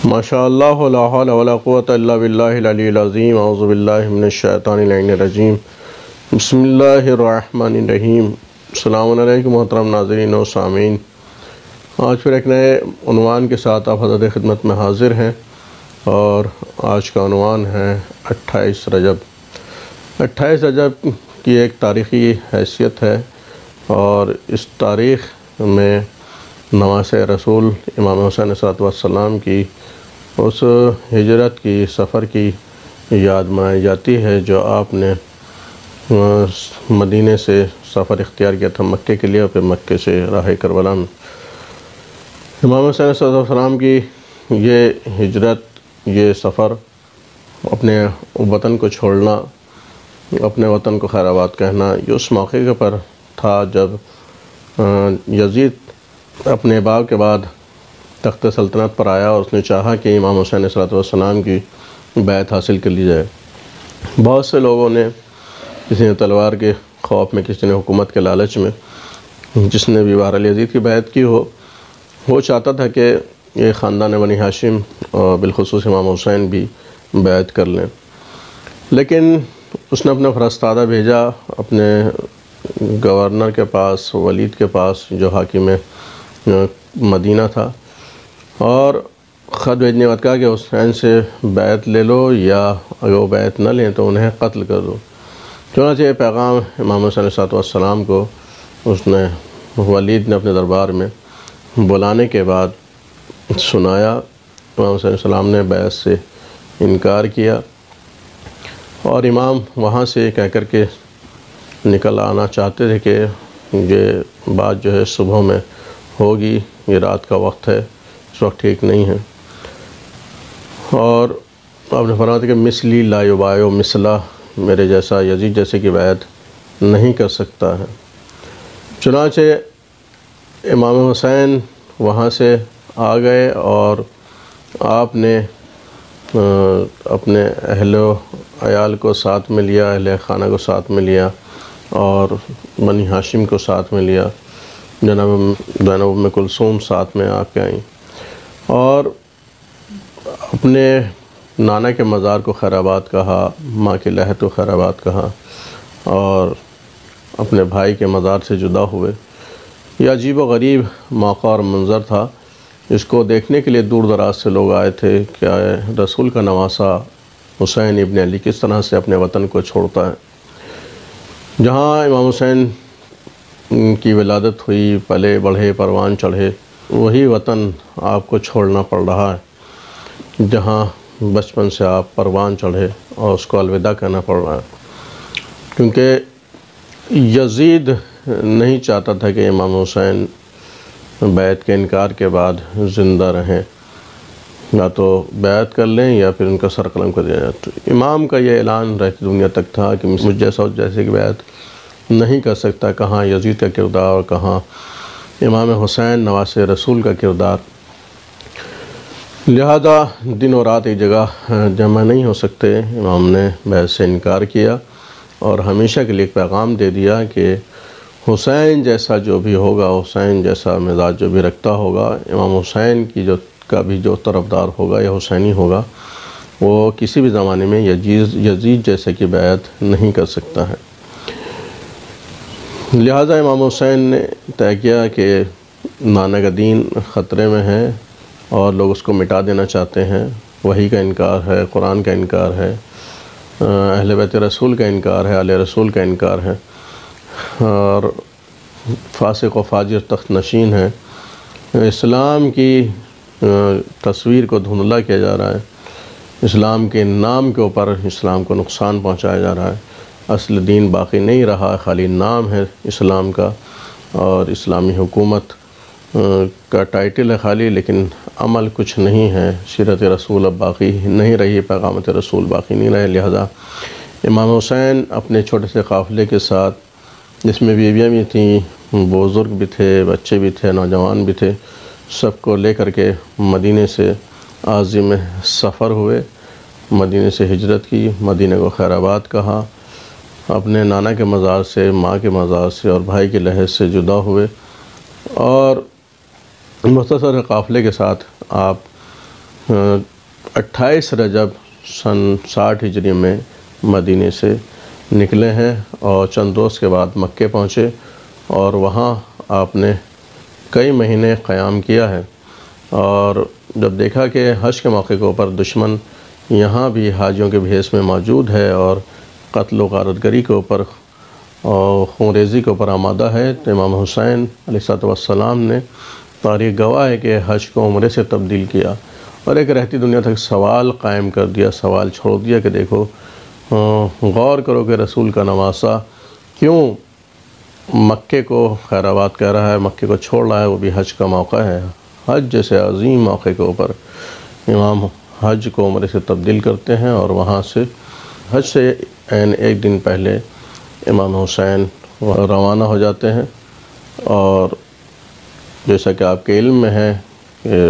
ماشاء اللہ لا حول ولا قوة الا باللہ العلی العظیم اعوذ باللہ من الشیطان اللعین الرجیم بسم اللہ الرحمن الرحیم۔ السلام علیکم محترم ناظرین و سامعین، آج پھر ایک نئے عنوان کے ساتھ آپ حضرت خدمت میں حاضر ہیں، اور آج کا عنوان ہے 28 رجب۔ 28 رجب کی ایک تاریخی حیثیت ہے، اور اس تاریخ میں نواز رسول امام حسین علیہ السلام کی اس ہجرت کی سفر کی یاد منائی جاتی ہے جو آپ نے مدینے سے سفر اختیار کیا تھا مکے کے لیے، اور پھر مکے سے راہ کربلا میں امام حسین علیہ السلام کی یہ ہجرت، یہ سفر، اپنے وطن کو چھوڑنا، اپنے وطن کو خیر آباد کہنا، یہ اس موقع پر تھا جب یزید اپنے باپ کے بعد تخت سلطنت پر آیا، اور اس نے چاہا کہ امام حسین علیہ السلام کی بیعت حاصل کر لی جائے۔ بہت سے لوگوں نے، کسی نے تلوار کے خوف میں، کسی نے حکومت کے لالچ میں، جس نے بھی بہرحال یزید کی بیعت کی ہو، وہ چاہتا تھا کہ یہ خاندان بنی ہاشم اور بالخصوص امام حسین بھی بیعت کر لیں، لیکن اس نے اپنا فرستادہ بھیجا اپنے گورنر کے پاس، ولید کے پاس، جو حاکم مدینہ تھا، اور خط بھیجنے کے بعد کہا کہ حسین سے بیعت لے لو، یا اگر وہ بیعت نہ لیں تو انہیں قتل کر دو۔ چنانچہ یہ پیغام امام حسین علیہ السلام کو اس نے، ولید نے اپنے دربار میں بلانے کے بعد سنایا۔ امام حسین علیہ السلام نے بیعت سے انکار کیا، اور امام وہاں سے کہہ کر کے نکل آنا چاہتے تھے کہ یہ بات جو ہے صبح میں ہوگی، یہ رات کا وقت ہے، اس وقت ٹھیک نہیں ہے، اور آپ نے فرمایا کہ مثلی لا یبایع مثلہ، میرے جیسا، یزید جیسے کی بیعت نہیں کر سکتا ہے۔ چنانچہ امام حسین وہاں سے آ گئے، اور آپ نے اپنے اہل و عیال کو ساتھ میں لیا، اہل خانہ کو ساتھ میں لیا، اور بنی ہاشم کو ساتھ میں لیا۔ جناب ام کلثوم ساتھ میں آ کے آئیں، اور اپنے نانا کے مزار کو خیر آباد کہا، ماں کے لحد کو خیر آباد کہا، اور اپنے بھائی کے مزار سے جدا ہوئے۔ یہ عجیب و غریب موقع اور منظر تھا، جس کو دیکھنے کے لیے دور دراز سے لوگ آئے تھے کہ رسول کا نواسہ حسین ابن علی کس طرح سے اپنے وطن کو چھوڑتا ہے۔ جہاں امام حسین کی ولادت ہوئی، پلے بڑھے، پروان چڑھے، وہی وطن آپ کو چھوڑنا پڑ رہا ہے جہاں بچپن سے آپ پروان چڑھے، اور اس کو الوداع کہنا پڑ رہا ہے، کیونکہ یزید نہیں چاہتا تھا کہ امام حسین بیعت کے انکار کے بعد زندہ رہیں، یا تو بیعت کر لیں یا پھر ان کا سر قلم کر دیا جائے۔ تو امام کا یہ اعلان رہتی دنیا تک تھا کہ مجھ جیسا اس جیسے کی بیعت نہیں کر سکتا۔ کہاں یزید کا کردار، اور کہاں امام حسین نواز رسول کا کردار، لہذا دن و رات ایک جگہ جمع نہیں ہو سکتے۔ امام نے بیعت سے انکار کیا، اور ہمیشہ کے لیے ایک پیغام دے دیا کہ حسین جیسا جو بھی ہوگا، حسین جیسا مزاج جو بھی رکھتا ہوگا، امام حسین کی کا بھی جو طرفدار ہوگا یا حسینی ہوگا، وہ کسی بھی زمانے میں یزید جیسے کی بیعت نہیں کر سکتا ہے۔ لہذا امام حسین نے طے کیا کہ نانا کا دین خطرے میں ہے، اور لوگ اس کو مٹا دینا چاہتے ہیں۔ وحی کا انکار ہے، قرآن کا انکار ہے، اہل بیت رسول کا انکار ہے، آل رسول کا انکار ہے، اور فاسق و فاجر تخت نشین ہے۔ اسلام کی تصویر کو دھندلا کیا جا رہا ہے، اسلام کے نام کے اوپر اسلام کو نقصان پہنچایا جا رہا ہے۔ اصل دین باقی نہیں رہا، خالی نام ہے اسلام کا، اور اسلامی حکومت کا ٹائٹل ہے خالی، لیکن عمل کچھ نہیں ہے۔ سیرت رسول اب باقی نہیں رہی، پیغامات رسول باقی نہیں رہے۔ لہذا امام حسین اپنے چھوٹے سے قافلے کے ساتھ، جس میں بیویاں بھی تھیں، بزرگ بھی تھے، بچے بھی تھے، نوجوان بھی تھے، سب کو لے کر کے مدینے سے عازم سفر ہوئے، مدینے سے ہجرت کی، مدینہ کو خیر آباد کہا، اپنے نانا کے مزار سے، ماں کے مزار سے اور بھائی کے لحد سے جدا ہوئے، اور مختصر قافلے کے ساتھ آپ 28 رجب سن 60 ہجری میں مدینے سے نکلے ہیں اور چند روز کے بعد مکے پہنچے اور وہاں آپ نے کئی مہینے قیام کیا ہے۔ اور جب دیکھا کہ حج کے موقع کے اوپر دشمن یہاں بھی حاجیوں کے بھیس میں موجود ہے اور قتل و غارت گری کے اوپر اور خون ریزی کے اوپر آمادہ ہے، تو امام حسین علیہ السلام نے تاریخ گواہ ہے کہ حج کو عمرے سے تبدیل کیا اور ایک رہتی دنیا تک سوال قائم کر دیا، سوال چھوڑ دیا کہ دیکھو غور کرو کہ رسول کا نواسہ کیوں مکے کو خیر آباد کہہ رہا ہے، مکے کو چھوڑ رہا ہے، وہ بھی حج کا موقع ہے۔ حج جیسے عظیم موقع کے اوپر امام حج کو عمرے سے تبدیل کرتے ہیں اور وہاں سے حج سے ایک دن پہلے امام حسین روانہ ہو جاتے ہیں۔ اور جیسا کہ آپ کے علم میں ہے کہ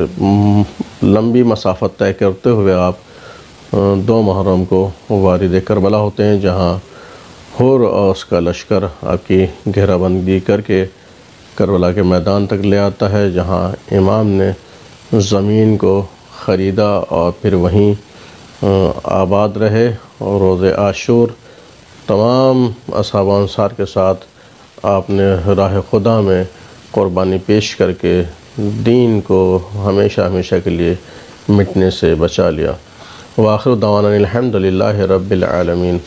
لمبی مسافت طے کرتے ہوئے آپ 2 محرم کو وارد کربلا ہوتے ہیں، جہاں حور اور اس کا لشکر آپ کی گھیرہ بندی کر کے کربلا کے میدان تک لے آتا ہے، جہاں امام نے زمین کو خریدا اور پھر وہیں آباد رہے اور روز عاشور تمام اصحاب و انصار کے ساتھ آپ نے راہ خدا میں قربانی پیش کر کے دین کو ہمیشہ ہمیشہ کے لیے مٹنے سے بچا لیا۔ وآخر دعوانا الحمد للہ رب العالمین۔